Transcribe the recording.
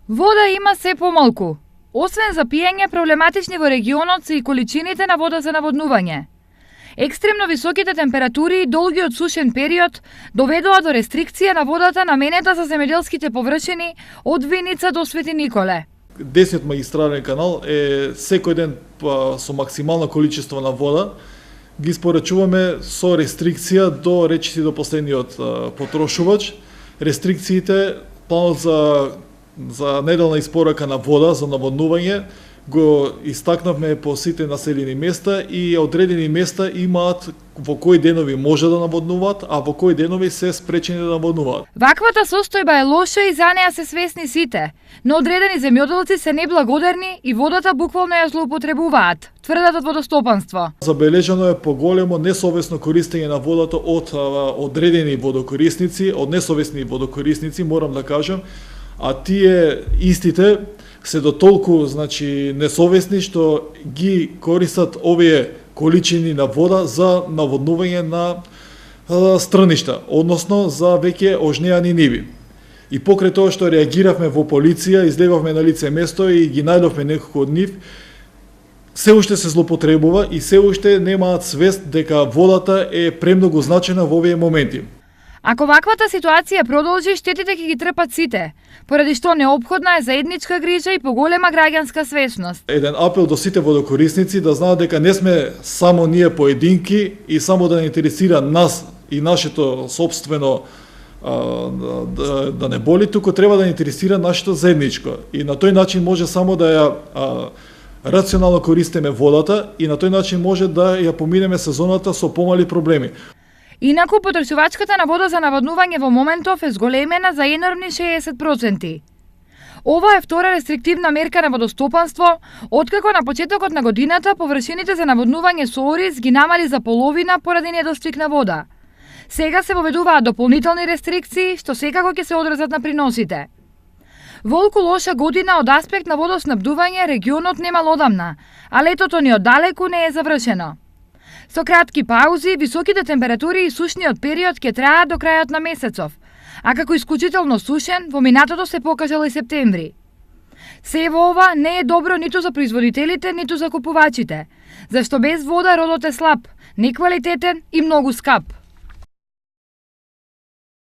Вода има се помалку. Освен за пиење, проблематични во регионот се и количините на вода за наводнување. Екстремно високите температури и долгиот сушен период доведоа до рестрикција на водата наменета за земјоделските површини од Виница до Свети Николе. 10 магистрален канал е секој ден со максимално количество на вода. Ги испорачуваме со рестрикција до речиси до последниот потрошувач. Рестрикциите, планот за неделна испорака на вода за наводнување го истакнавме по сите населени места и одредени места имаат во кои денови може да наводнуваат, а во кои денови се спречени да наводнуваат. Ваквата состојба е лоша и за неа се свесни сите, но одредени земјоделци се неблагодарни и водата буквално ја злоупотребуваат, тврдат од водостопанство. Забележано е поголемо несовесно користење на водата од одредени водокорисници, од несовесни водокорисници, морам да кажам, а тие истите се до толку несовесни што ги користат овие количини на вода за наводнување на страништа, односно за веќе ожнеани ниви. И покрај тоа што реагиравме во полиција, излегавме на лице место и ги најдовме неколку од нив, се уште се злоупотребува и се уште немаат свест дека водата е премногу значена во овие моменти. Ако ваквата ситуација продолжи, штетите ќе ги трпат сите, поради што неопходна е заедничка грижа и поголема граѓанска свесност. Еден апел до сите водокорисници да знаат дека не сме само ние поединки и само да не интересира нас и нашето собствено да не боли, туку треба да не интересира нашето заедничко. И на тој начин може само да ја рационално користиме водата и на тој начин може да ја поминеме сезоната со помали проблеми. Инаку, потрошувачката на вода за наводнување во моментов е зголемена за енормни 60%. Ова е втора рестриктивна мерка на водостопанство, откако на почетокот на годината површините за наводнување со ориз ги намали за половина поради недостиг на вода. Сега се воведуваат дополнителни рестрикции, што секако ќе се одразат на приносите. Волку лоша година од аспект на водоснабдување регионот немал одамна, а летото ни оддалеку не е завршено. Со кратки паузи, високите температури и сушниот период ќе траат до крајот на месецов, а како исклучително сушен, во минатото се покажал и септември. Сево ова не е добро ниту за производителите, ниту за купувачите, зашто без вода родот е слаб, неквалитетен и многу скап.